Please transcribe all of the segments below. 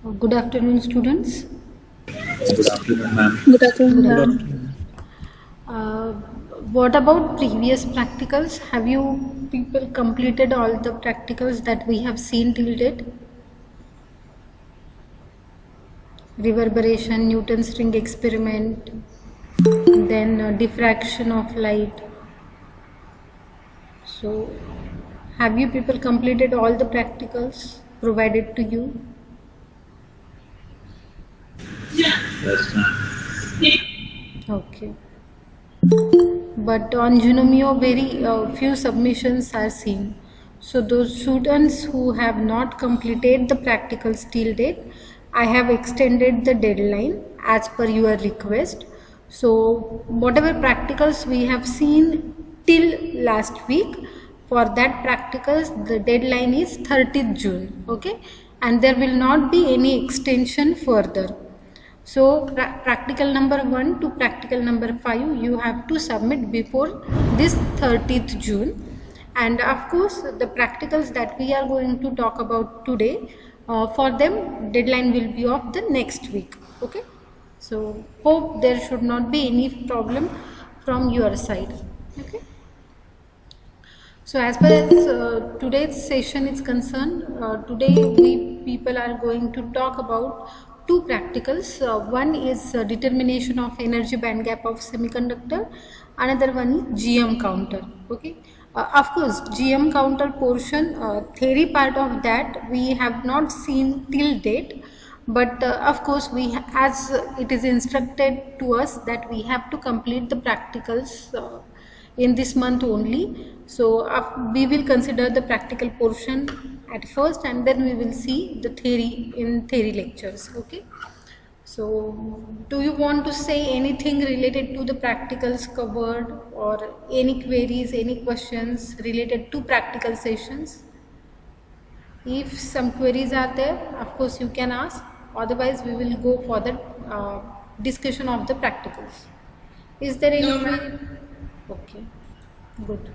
Good afternoon, students. Good afternoon, ma'am. Good afternoon, Good ma'am. afternoon. Uh, what about previous practicals? Have you people completed all the practicals that we have seen till date? Reverberation, Newton's ring experiment, then diffraction of light. So, have you people completed all the practicals provided to you? Yes, ma'am. Okay. But on Junomio, very few submissions are seen. So those students who have not completed the practicals till date, I have extended the deadline as per your request. So whatever practicals we have seen till last week, for that practicals the deadline is 30th June. Okay, and there will not be any extension further. So practical number 1 to practical number 5 you have to submit before this 30th June, and of course the practicals that we are going to talk about today, for them deadline will be of the next week. Okay, so hope there should not be any problem from your side. Okay. So as far as today's session is concerned, today we people are going to talk about two practicals. One is determination of energy band gap of semiconductor. Another one is GM counter. Okay. Of course, GM counter portion, theory part of that we have not seen till date. But of course, as it is instructed to us that we have to complete the practicals in this month only. So we will consider the practical portion at first, and then we will see the theory in theory lectures. Okay. So do you want to say anything related to the practicals covered, or any queries, any questions related to practical sessions? If some queries are there, of course you can ask. Otherwise, we will go for the discussion of the practicals. Is there any query? Okay, good.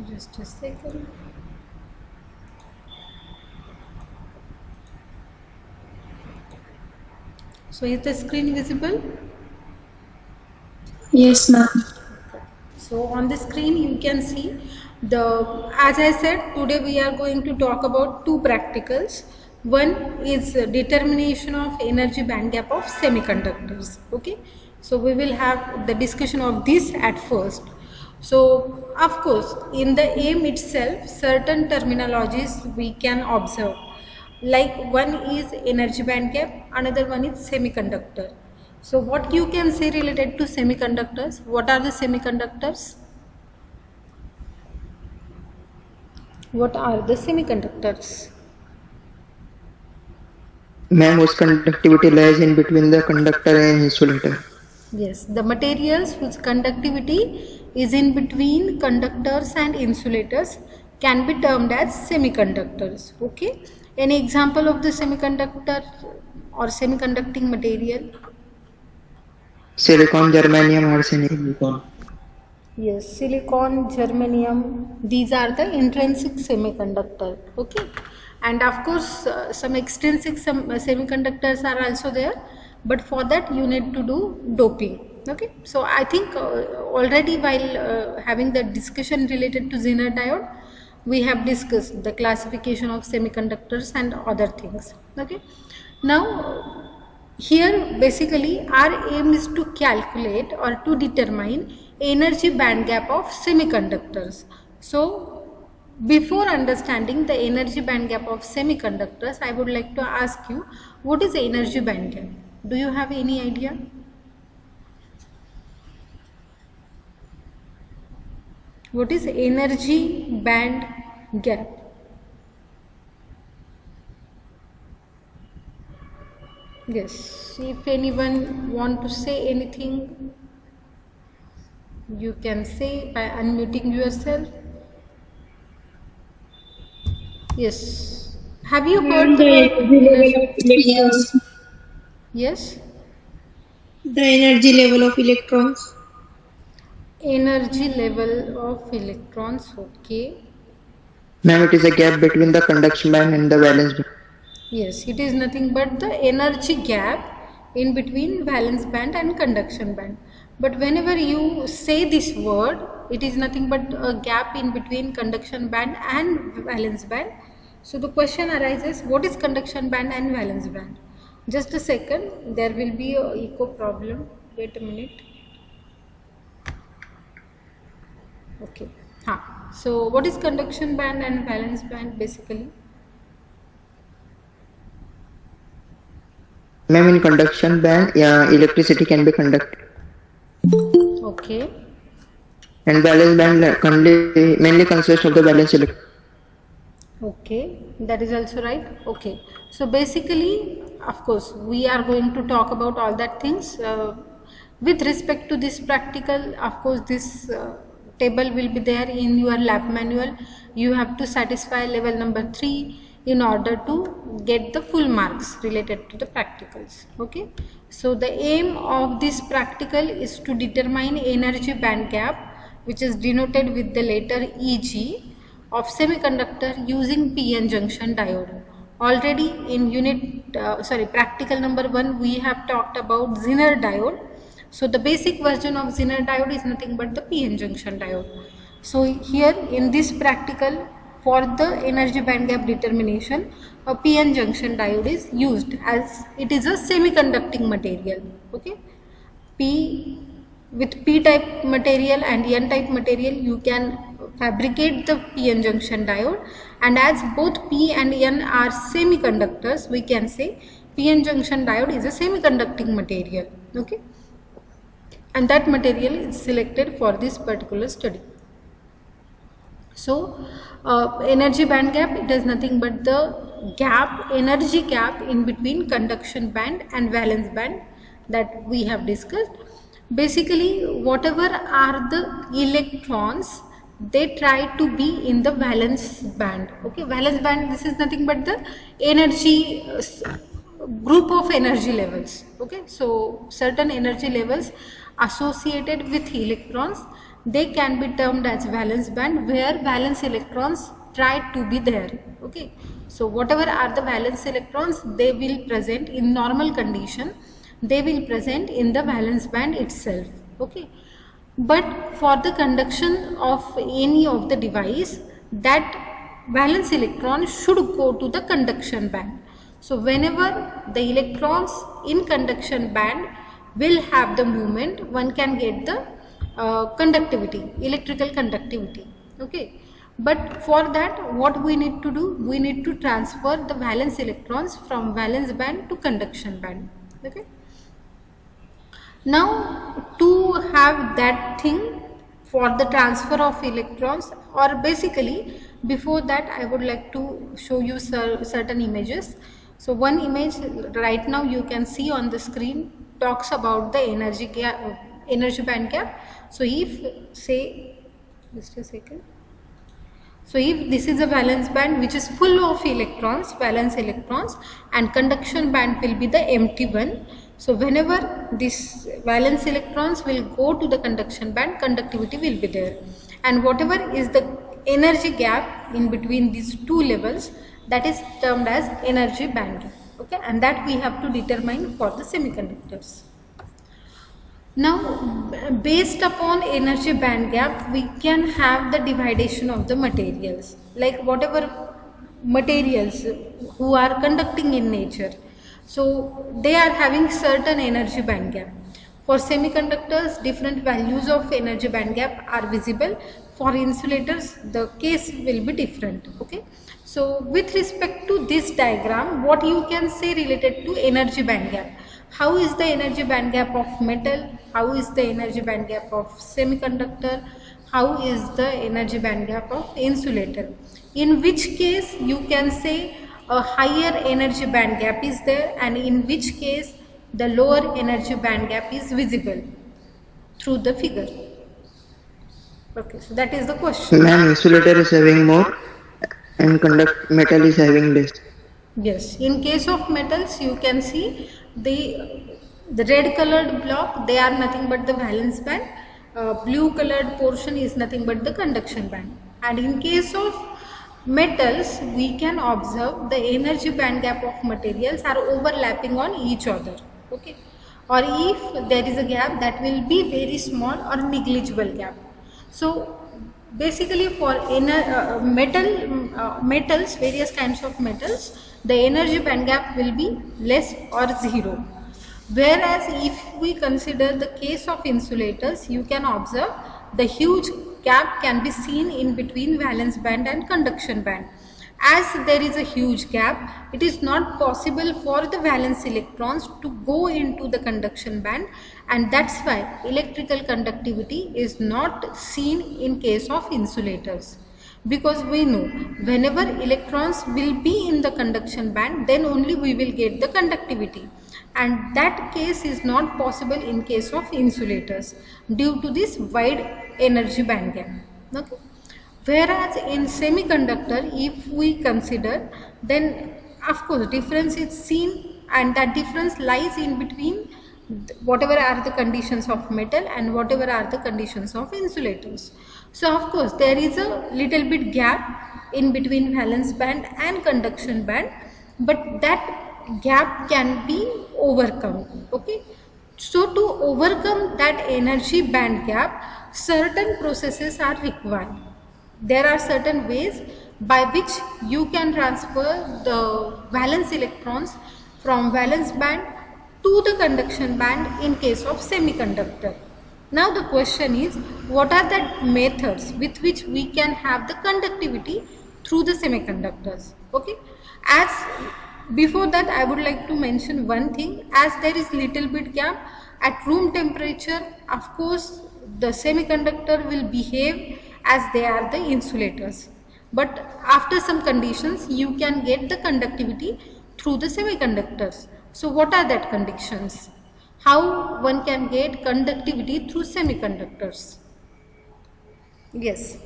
Just a second. So is the screen visible? Yes, ma'am. So on the screen you can see as I said, today we are going to talk about two practicals. One is determination of energy band gap of semiconductors. Okay, so we will have the discussion of this at first. So of course in the aim itself certain terminologies we can observe, like one is energy band gap, another one is semiconductor. So what you can say related to semiconductors? What are the semiconductors? What are the semiconductors? Ma'am, whose conductivity lies in between the conductor and insulator. Yes, the materials whose conductivity is in between conductors and insulators can be termed as semiconductors. Okay. Any example of the semiconductor or semiconducting material? Silicon, germanium, arsenic. Yes, silicon, germanium, these are the intrinsic semiconductor. Okay, and of course some extrinsic semiconductors are also there, but for that you need to do doping. Okay, so I think already while having the discussion related to Zener diode, we have discussed the classification of semiconductors and other things. Okay, now here basically our aim is to calculate or to determine energy band gap of semiconductors. So before understanding the energy band gap of semiconductors, I would like to ask you, what is energy band gap? Do you have any idea? What is energy band gap? Yes, if anyone want to say anything, you can say by unmuting yourself. Yes. Have you heard the word energy? Yes. Yes. The energy level of electrons. Energy level of electrons. Okay. Ma'am, it is a gap between the conduction band and the valence band. Yes, it is nothing but the energy gap in between valence band and conduction band. But whenever you say this word, it is nothing but a gap in between conduction band and valence band. So the question arises, what is conduction band and valence band? Just a second, there will be a echo problem. Wait a minute. Okay. So what is conduction band and valence band basically? Ma'am, in conduction band, electricity can be conducted, Okay. and valence band mainly consists of the valence electron. Okay, that is also right. Okay, so basically, of course, we are going to talk about all that things. With respect to this practical, of course, this table will be there in your lab manual. You have to satisfy level number 3 in order to get the full marks related to the practicals. Okay, so the aim of this practical is to determine energy band gap, which is denoted with the letter EG, of semiconductor using PN junction diode. Already in practical number 1, we have talked about Zener diode. So the basic version of Zener diode is nothing but the PN junction diode. So here in this practical, for the energy band gap determination, a PN junction diode is used, as it is a semiconducting material. Okay, with P type material and N type material, you can fabricate the PN junction diode, and as both P and N are semiconductors, we can say PN junction diode is a semiconducting material. Okay, and that material is selected for this particular study. So energy band gap, it is nothing but the energy gap in between conduction band and valence band that we have discussed. Basically, whatever are the electrons, they try to be in the valence band. Okay, valence band, this is nothing but the energy group of energy levels. Okay, so certain energy levels associated with electrons, they can be termed as valence band, where valence electrons try to be there. Okay, so whatever are the valence electrons, they will present in normal condition, they will present in the valence band itself. Okay, but for the conduction of any of the device, that valence electron should go to the conduction band. So whenever the electrons in conduction band will have the movement, one can get the conductivity, electrical conductivity. Okay, but for that, what we need to do, we need to transfer the valence electrons from valence band to conduction band. Okay, now to have that thing for the transfer of electrons, or basically before that, I would like to show you certain images. So one image right now you can see on the screen talks about the energy band gap. So if say, just a second, so if this is a valence band which is full of electrons, valence electrons, and conduction band will be the empty one. So whenever this valence electrons will go to the conduction band, conductivity will be there, and whatever is the energy gap in between these two levels, that is termed as energy band gap. Okay, and that we have to determine for the semiconductors. Now, based upon energy band gap, we can have the dividation of the materials, like whatever materials who are conducting in nature. So they are having certain energy band gap. For semiconductors, different values of energy band gap are visible. For insulators, the case will be different. Okay, so with respect to this diagram, what you can say related to energy band gap? How is the energy band gap of metal? How is the energy band gap of semiconductor? How is the energy band gap of insulator? In which case you can say a higher energy band gap is there, and in which case the lower energy band gap is visible through the figure. Okay, so that is the question. Ma'am, insulator is having more and metal is having less. Yes, in case of metals, you can see the red colored block, they are nothing but the valence band. Blue colored portion is nothing but the conduction band. And in case of metals, we can observe the energy band gap of materials are overlapping on each other. Okay, or if there is a gap, that will be very small or negligible gap. So basically for metals, various kinds of metals, the energy band gap will be less or zero. Whereas if we consider the case of insulators, you can observe the huge gap can be seen in between valence band and conduction band. As there is a huge gap, it is not possible for the valence electrons to go into the conduction band, and that's why electrical conductivity is not seen in case of insulators. Because we know whenever electrons will be in the conduction band, then only we will get the conductivity, and that case is not possible in case of insulators due to this wide energy band gap. Okay. Whereas in semiconductor, if we consider, then of course difference is seen, and that difference lies in between whatever are the conditions of metal and whatever are the conditions of insulators. So of course there is a little bit gap in between valence band and conduction band, but that gap can be overcome. Okay, so to overcome that energy band gap, certain processes are required. There are certain ways by which you can transfer the valence electrons from valence band to the conduction band in case of semiconductor. Now the question is, what are the methods with which we can have the conductivity through the semiconductors? Okay, as before that I would like to mention one thing. As there is little bit gap at room temperature, of course the semiconductor will behave as they are the insulators, but after some conditions you can get the conductivity through the semiconductors. So what are that conditions? How one can get conductivity through semiconductors? Yes.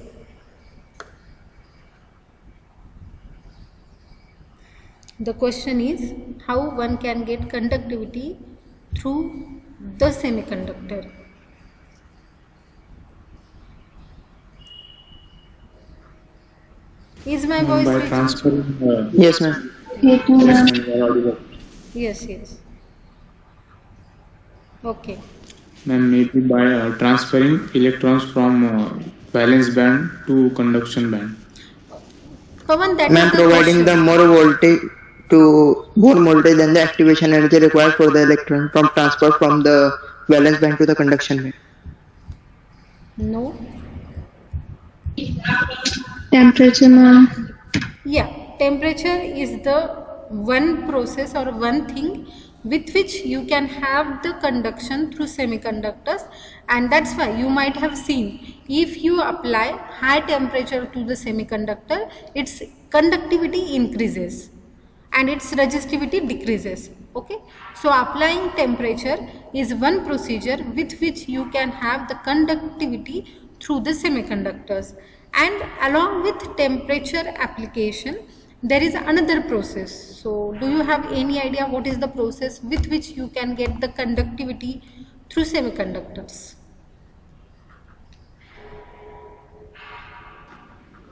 The question is how one can get conductivity through the semiconductor. Is my voice by reaching? transferring Yes, ma'am. yes, ma'am, you are audible. Yes, yes. Okay. Ma'am, maybe by transferring electrons from valence band to conduction band. Pawan, that Ma'am, is the providing the question. more voltage than the activation energy required for the electron from transfer from the valence band to the conduction band. No. Temperature, ma'am. Yeah, temperature is the one process or one thing with which you can have the conduction through semiconductors, and that's why you might have seen if you apply high temperature to the semiconductor, its conductivity increases and its resistivity decreases. Okay, so applying temperature is one procedure with which you can have the conductivity through the semiconductors. And along with temperature application, there is another process. So do you have any idea what is the process with which you can get the conductivity through semiconductors?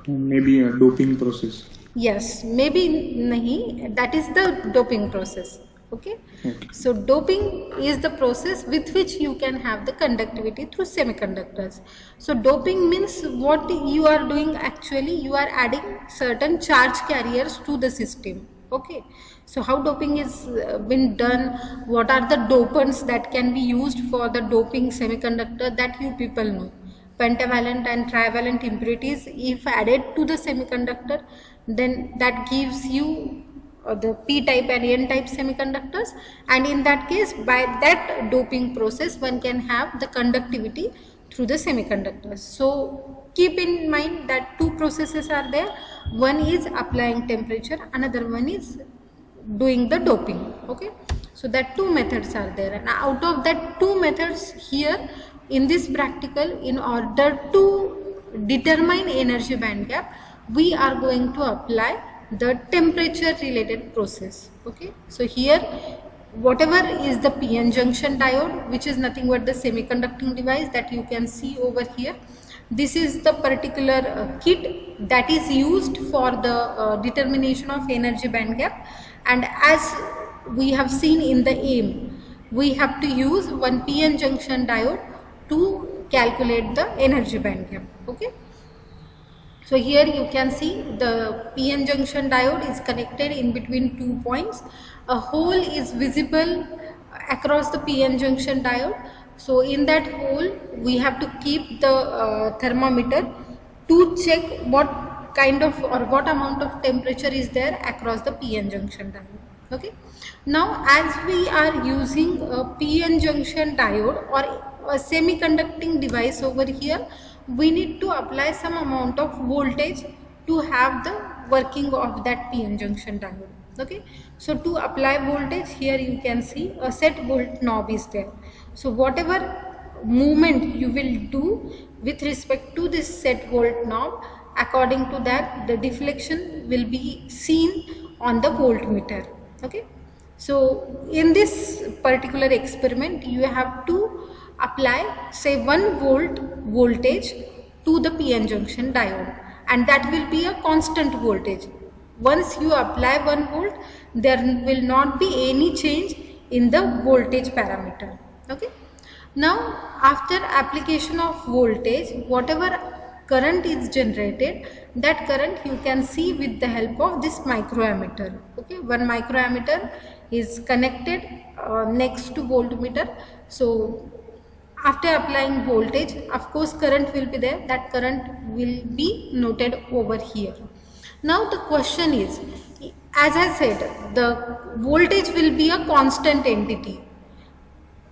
Maybe a doping process. Yes, maybe nahi, that is the doping process. Okay. Okay. So doping is the process with which you can have the conductivity through semiconductors. So doping means what you are doing, actually you are adding certain charge carriers to the system. Okay, so how doping is been done, what are the dopants that can be used for the doping semiconductor, that you people know. Pentavalent and trivalent impurities, if added to the semiconductor, then that gives you the p-type and n-type semiconductors, and in that case by that doping process one can have the conductivity through the semiconductors. So keep in mind that two processes are there, one is applying temperature, another one is doing the doping. Okay, so that two methods are there, and out of that two methods here in this practical, in order to determine energy band gap, we are going to apply the temperature related process. Okay, so here whatever is the PN junction diode, which is nothing but the semiconducting device that you can see over here, This is the particular kit that is used for the determination of energy band gap, and as we have seen in the aim, we have to use one PN junction diode to calculate the energy band gap. Okay. So here you can see the PN junction diode is connected in between 2 points. A hole is visible across the PN junction diode. So in that hole we have to keep the thermometer to check what kind of or what amount of temperature is there across the PN junction diode. Okay. Now as we are using a PN junction diode or a semiconducting device over here, we need to apply some amount of voltage to have the working of that PN junction diode. Okay, so to apply voltage, here you can see a set volt knob is there. So whatever movement you will do with respect to this set volt knob, according to that the deflection will be seen on the voltmeter. Okay, so in this particular experiment you have to apply say 1 volt voltage to the PN junction diode, and that will be a constant voltage. Once you apply 1 volt, there will not be any change in the voltage parameter. Okay. Now after application of voltage, whatever current is generated, that current you can see with the help of this microammeter. Okay, one microammeter is connected next to voltmeter. So after applying voltage, of course current will be there, that current will be noted over here. Now the question is, as I said, the voltage will be a constant entity.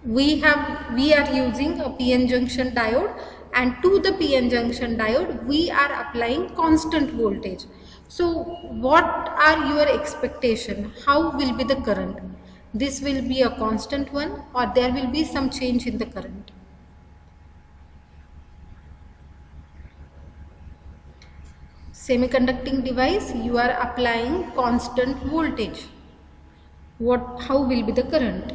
We are using a PN junction diode, and to the PN junction diode we are applying constant voltage. So what are your expectation? How will be the current? This will be a constant one, or there will be some change in the current? Semiconducting device, you are applying constant voltage. How will be the current?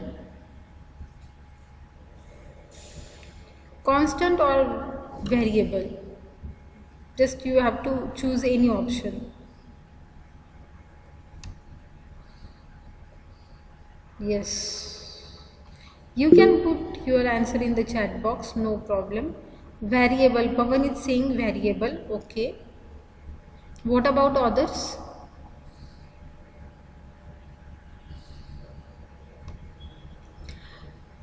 Constant or variable? Just you have to choose any option. Yes, you can put your answer in the chat box, no problem. Variable, Pavan is saying variable. Okay, what about others?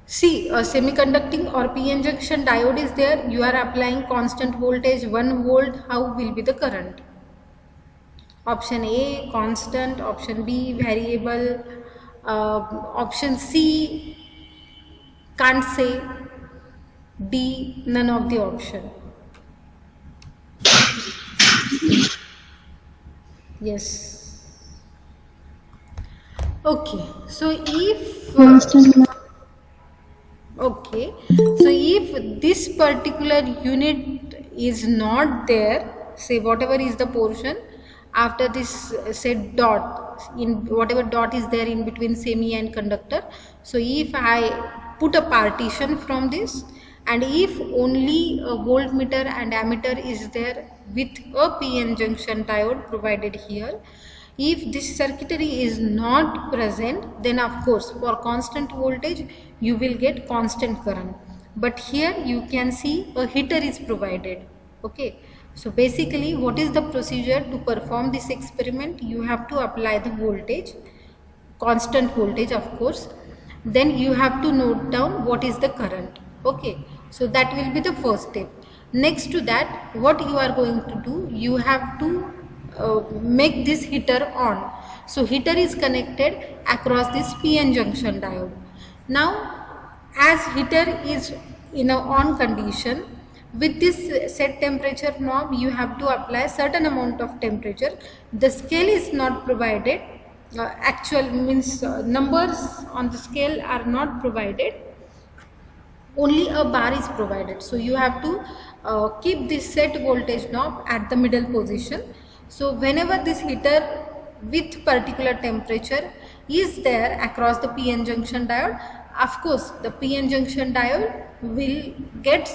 See, a semiconducting or PN junction diode is there, you are applying constant voltage 1 volt. How will be the current? Option A constant, option B variable, option C can't say, D none of the option. Yes. Okay, so if okay, so if this particular unit is not there, say whatever is the portion after this said dot, in whatever dot is there in between semi and conductor, so if I put a partition from this, and if only a voltmeter and ammeter is there with a PN junction diode provided here, if this circuitry is not present, then of course for constant voltage you will get constant current. But here you can see a heater is provided. Okay, so basically what is the procedure to perform this experiment? You have to apply the voltage, constant voltage of course, then you have to note down what is the current. Okay, so that will be the first step. Next to that, what you are going to do, you have to make this heater on. So heater is connected across this PN junction diode. Now as heater is in a on condition, with this set temperature knob you have to apply certain amount of temperature. The scale is not provided, actual means numbers on the scale are not provided, only a bar is provided. So you have to keep this set voltage knob at the middle position. So whenever this heater with particular temperature is there across the PN junction diode, of course the PN junction diode will get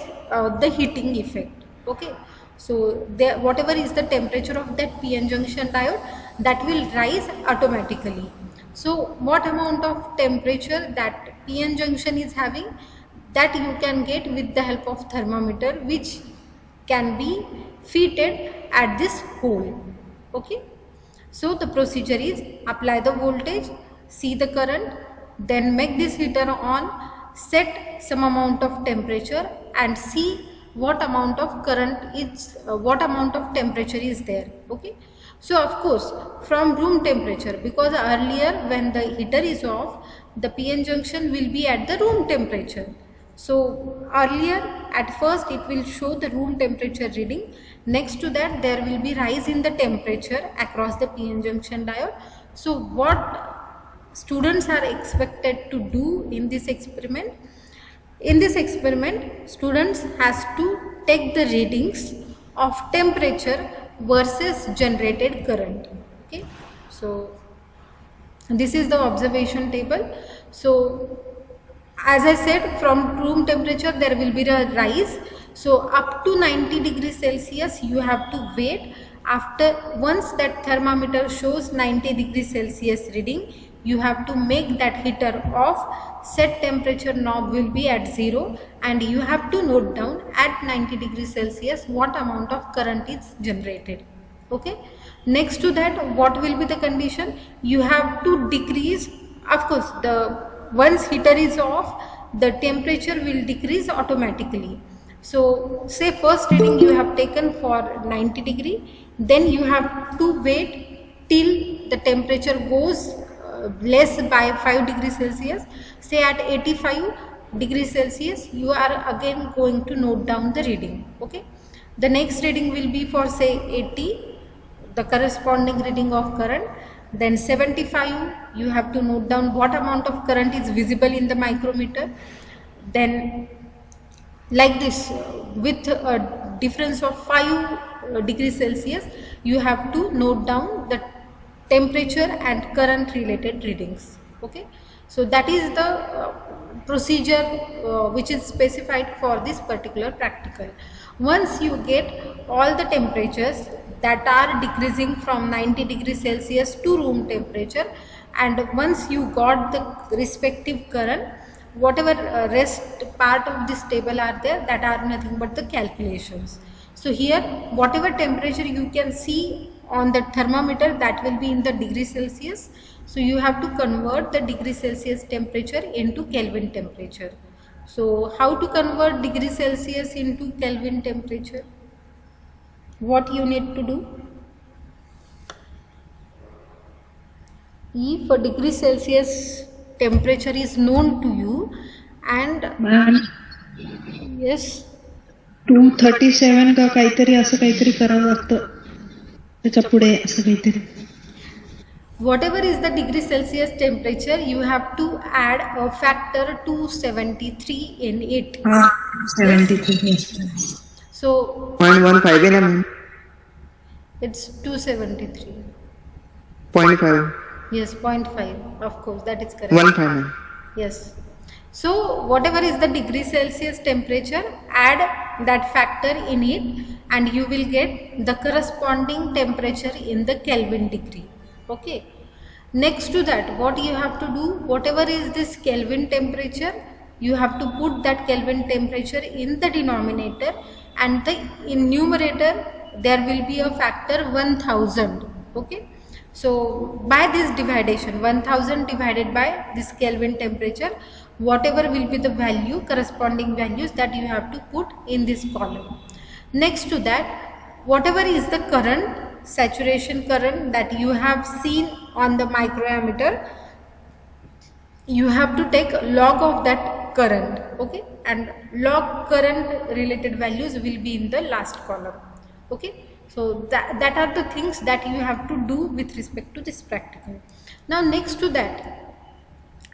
the heating effect. Okay, so there, whatever is the temperature of that PN junction diode, that will rise automatically. So what amount of temperature that PN junction is having, that you can get with the help of thermometer, which can be fitted at this hole. Okay, so the procedure is apply the voltage, see the current, then make this heater on, set some amount of temperature and see what amount of current is, what amount of temperature is there. Okay, so of course from room temperature, because earlier when the heater is off, the PN junction will be at the room temperature. So earlier at first it will show the room temperature reading. Next to that there will be rise in the temperature across the PN junction diode. So what students are expected to do in this experiment? In this experiment, students has to take the readings of temperature versus generated current. Okay, so this is the observation table. So as I said, from room temperature there will be a rise. So up to 90 degrees Celsius you have to wait. After once that thermometer shows 90 degrees Celsius reading, you have to make that heater off. Set temperature knob will be at 0 and you have to note down at 90 degrees Celsius what amount of current is generated. Okay, next to that, what will be the condition? You have to decrease, of course, the once heater is off, the temperature will decrease automatically. So say first reading you have taken for 90 degree, then you have to wait till the temperature goes less by 5 degrees Celsius. Say at 85 degrees Celsius you are again going to note down the reading. Okay, the next reading will be for say 80, the corresponding reading of current. Then 75 you have to note down what amount of current is visible in the micrometer. Then like this, with a difference of 5 degrees Celsius you have to note down the temperature and current related readings. Okay, so that is the procedure which is specified for this particular practical. Once you get all the temperatures that are decreasing from 90 degrees Celsius to room temperature, and once you got the respective current, whatever rest part of this table are there, that are nothing but the calculations. So here whatever temperature you can see on the thermometer, that will be in the degree Celsius. So you have to convert the degree Celsius temperature into Kelvin temperature. So how to convert degree Celsius into Kelvin temperature? What you need to do? If a degree Celsius temperature is known to you and ma'am yes, 237 का काहीतरी असं काहीतरी करावं लागतं त्याच्या पुढे असं काहीतरी. whatever is the degree Celsius temperature, you have to add a factor 273 in it. 73. So 0.15 है ना ma'am? it's 273. 0.5. Yes, 0.5. Of course, that is correct. 1.5 ma'am. Yes. So whatever is the degree Celsius temperature, add that factor in it and you will get the corresponding temperature in the Kelvin degree. Okay. Next to that, what you have to do, whatever is this Kelvin temperature, you have to put that Kelvin temperature in the denominator, and in numerator there will be a factor 1000. Okay. So by this dividation, 1000 divided by this Kelvin temperature, whatever will be the value, corresponding values, that you have to put in this column. Next to that, whatever is the current, saturation current that you have seen on the microammeter, you have to take log of that current. Okay, and log current related values will be in the last column. Okay, so that are the things that you have to do with respect to this practical. Now next to that,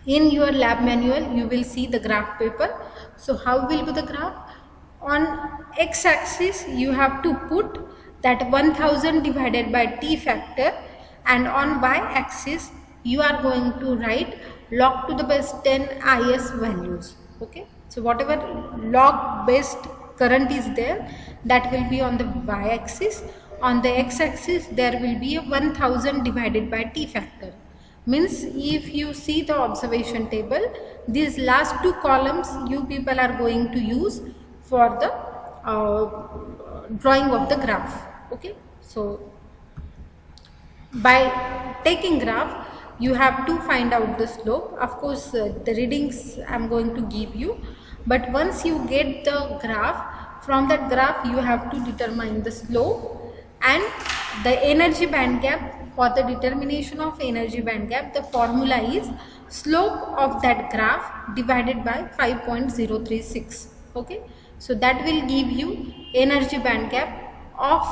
in your lab manual you will see the graph paper. So how will be the graph? On x-axis you have to put that 1000 divided by t factor, and on y-axis you are going to write log to the base 10 is values. Okay, so whatever log based current is there, that will be on the y-axis. On the x-axis there will be a 1000 divided by t factor. Means if you see the observation table, these last two columns you people are going to use for the drawing of the graph. Okay, so by taking graph you have to find out the slope. Of course the readings I am going to give you, but once you get the graph, from that graph you have to determine the slope and the energy band gap. For the determination of energy band gap, the formula is slope of that graph divided by 5.036. okay, so that will give you energy band gap of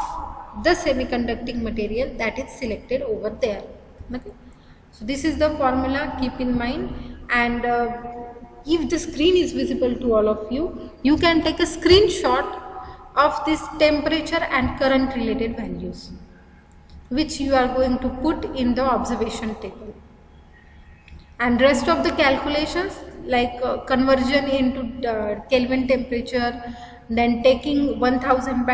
the semiconducting material that is selected over there. Okay, so this is the formula, keep in mind. And if the screen is visible to all of you, you can take a screenshot of this temperature and current related values, which you are going to put in the observation table. And rest of the calculations like conversion into Kelvin temperature, then taking 1000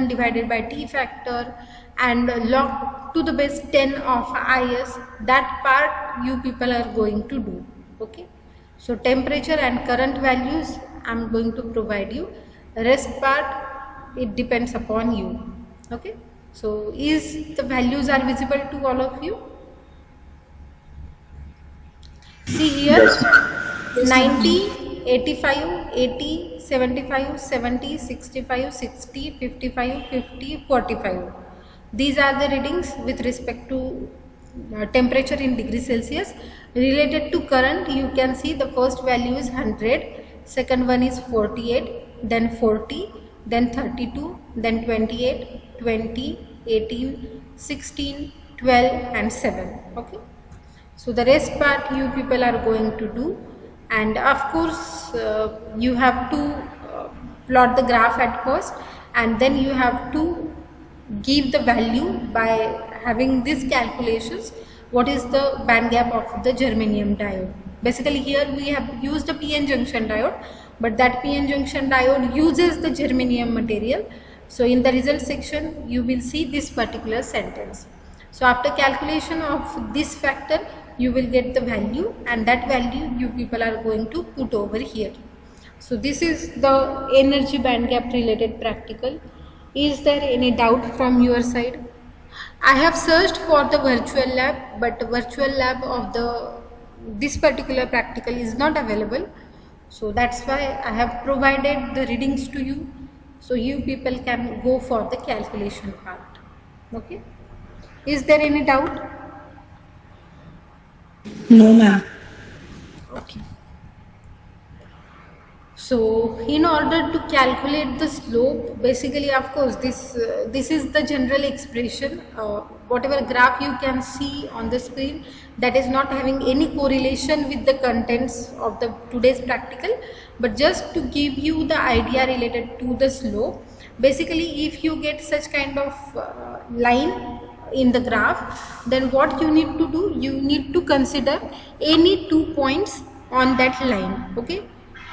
divided by T factor and log to the base 10 of IS, that part you people are going to do. Okay, so temperature and current values I am going to provide you. The rest part it depends upon you. Okay, so is the values are visible to all of you? See here, 90, 85, 80, 75, 70, 65, 60, 55, 50, 45. These are the readings with respect to temperature in degrees Celsius. Related to current, you can see the first value is 100, second one is 48, then 40, then 32, then 28, 20, 18, 16, 12 and 7. Okay, so the rest part you people are going to do, and of course you have to plot the graph at first, and then you have to give the value by having these calculations. What is the band gap of the germanium diode? Basically here we have used a PN junction diode, but that PN junction diode uses the germanium material. So in the result section you will see this particular sentence. So after calculation of this factor you will get the value, and that value you people are going to put over here. So this is the energy band gap related practical. Is there any doubt from your side? I have searched for the virtual lab, but virtual lab of this particular practical is not available. So that's why I have provided the readings to you, so you people can go for the calculation part. Okay, is there any doubt? No, ma'am. Okay. So in order to calculate the slope, basically of course this is the general expression. Whatever graph you can see on the screen, that is not having any correlation with the contents of the today's practical, but just to give you the idea related to the slope. Basically if you get such kind of line in the graph, then what you need to do, you need to consider any 2 points on that line. Okay,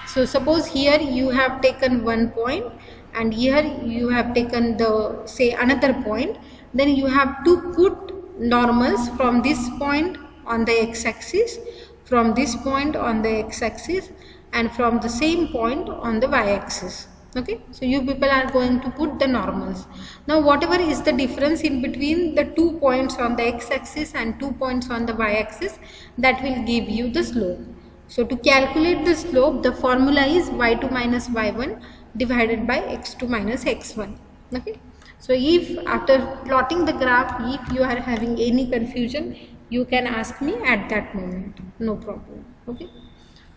so suppose here you have taken 1 point and here you have taken the say another point, then you have to put normals from this point on the x-axis, from this point on the x-axis, and from the same point on the y-axis. Okay, so you people are going to put the normals. Now whatever is the difference in between the 2 points on the x-axis and 2 points on the y-axis, that will give you the slope. So to calculate the slope, the formula is y2 minus y1 divided by x2 minus x1. Okay, so if after plotting the graph, if you are having any confusion, you can ask me at that moment, no problem. Okay,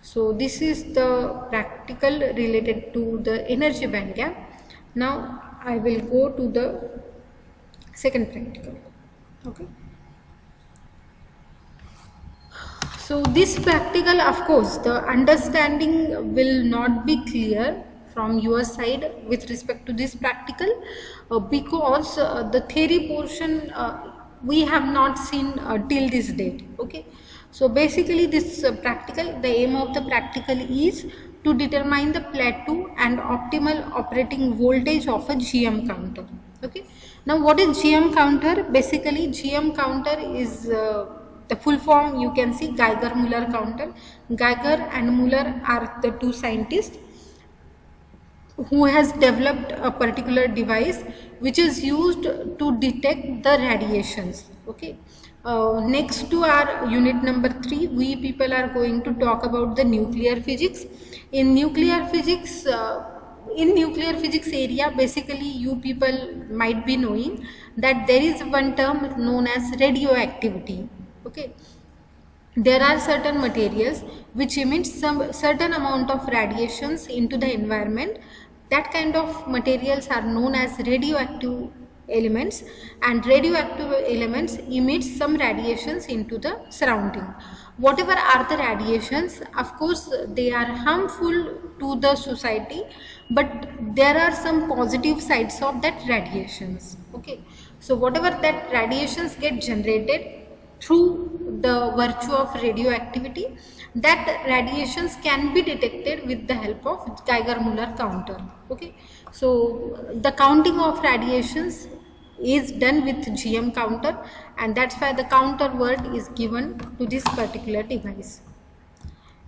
so this is the practical related to the energy band gap. Now I will go to the second practical. Okay, so this practical, of course the understanding will not be clear from your side with respect to this practical because the theory portion we have not seen till this date. Okay, so basically this practical, the aim of the practical is to determine the plateau and optimal operating voltage of a GM counter. Okay. Now what is GM counter? Basically GM counter is the full form, you can see, Geiger-Müller counter. Geiger and Müller are the two scientists who has developed a particular device which is used to detect the radiations. Okay. Next to our unit number 3, we people are going to talk about the nuclear physics. In nuclear physics area, basically you people might be knowing that there is one term known as radioactivity. Okay. There are certain materials which emit some certain amount of radiations into the environment. That kind of materials are known as radioactive elements, and radioactive elements emit some radiations into the surrounding. Whatever are the radiations, of course they are harmful to the society, but there are some positive sides of that radiations. Okay, so whatever that radiations get generated through the virtue of radioactivity, that radiations can be detected with the help of Geiger-Müller counter. Okay, so the counting of radiations is done with GM counter, and that's why the counter word is given to this particular device.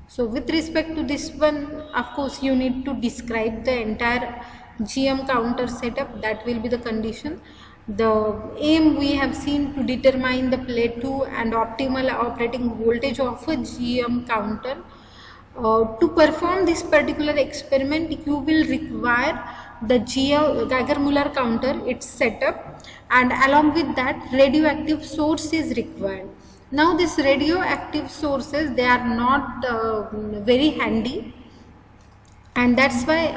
So with respect to this one, of course you need to describe the entire GM counter setup. That will be the condition. The aim we have seen to determine the plateau and optimal operating voltage of a GM counter. To perform this particular experiment, you will require the Geiger-Müller counter, its setup, and along with that radioactive source is required. Now these radioactive sources, they are not very handy, and that's why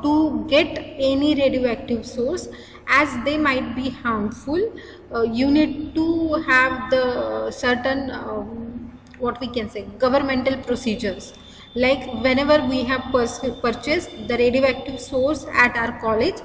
to get any radioactive source, as they might be harmful, you need to have the certain what we can say, governmental procedures. Like whenever we have purchased the radioactive source at our college,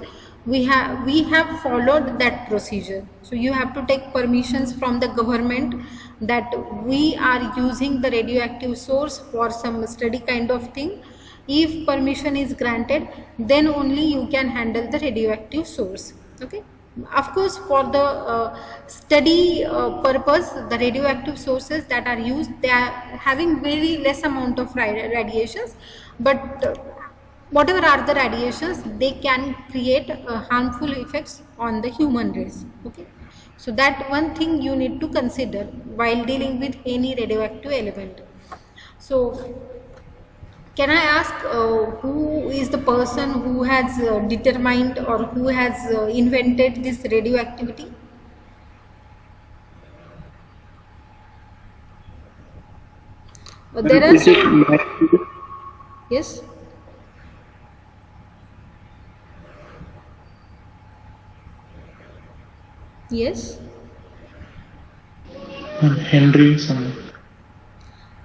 we have followed that procedure. So you have to take permissions from the government that we are using the radioactive source for some study kind of thing. If permission is granted, then only you can handle the radioactive source. Okay. Of course, for the study purpose, the radioactive sources that are used, they are having very less amount of radiations, but whatever are the radiations, they can create harmful effects on the human race. Okay, so that one thing you need to consider while dealing with any radioactive element. So can I ask who is the person who has determined or who has invented this radioactivity? There are some... Yes. Yes. Henry some.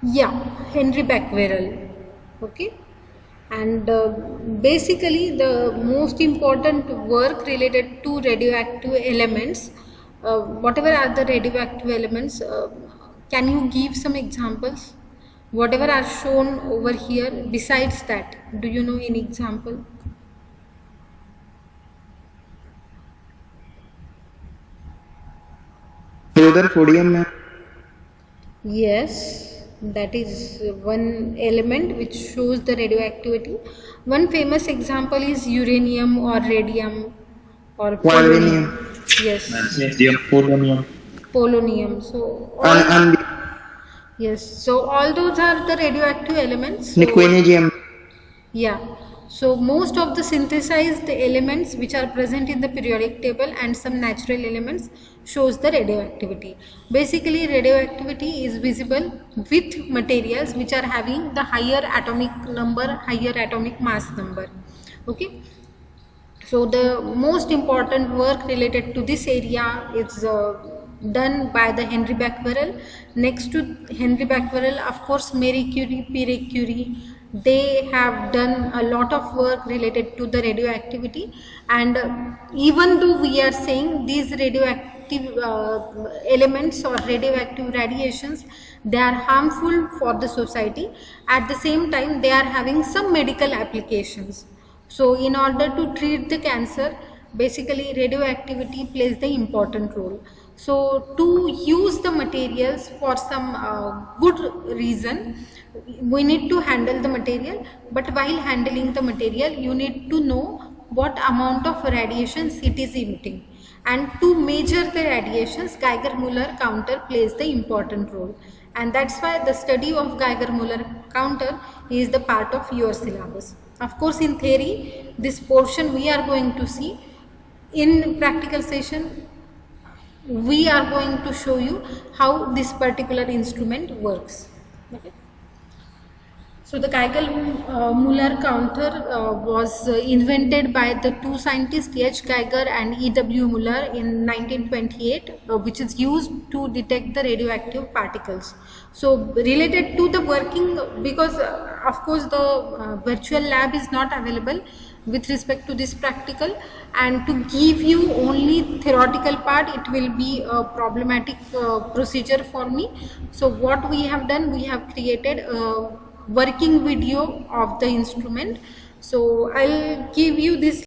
Yeah, Henry Becquerel. Okay, and basically the most important work related to radioactive elements, whatever are the radioactive elements, can you give some examples? Whatever are shown over here, besides that, do you know any example? Rutherfordium. Yes. That is one element which shows the radioactivity. One famous example is uranium or radium or polonium. Yes. Magnesium. Polonium. Polonium. So yes. So all those are the radioactive elements. So, Nicoinium. yeah. So most of the synthesized elements which are present in the periodic table and some natural elements shows the radioactivity. Basically radioactivity is visible with materials which are having the higher atomic number, higher atomic mass number. Okay. So the most important work related to this area is done by the Henry Becquerel. Next to Henry Becquerel, of course, Marie Curie, Pierre Curie, they have done a lot of work related to the radioactivity. And even though we are saying these radioactive radioactive elements or radioactive radiations, they are harmful for the society. At the same time, they are having some medical applications. So in order to treat the cancer, basically radioactivity plays the important role. So to use the materials for some good reason, we need to handle the material, but while handling the material, you need to know what amount of radiations it is emitting. And to measure the radiations, Geiger-Müller counter plays the important role. And that's why the study of Geiger-Müller counter is the part of your syllabus. Of course, in theory, this portion we are going to see. In practical session, we are going to show you how this particular instrument works. Okay. So the Geiger-Müller counter was invented by the two scientists H. Geiger and E.W. Müller in 1928, which is used to detect the radioactive particles. So related to the working, because of course the virtual lab is not available with respect to this practical, and to give you only theoretical part, it will be a problematic procedure for me. So what we have done, we have created a working video of the instrument. So I'll give you this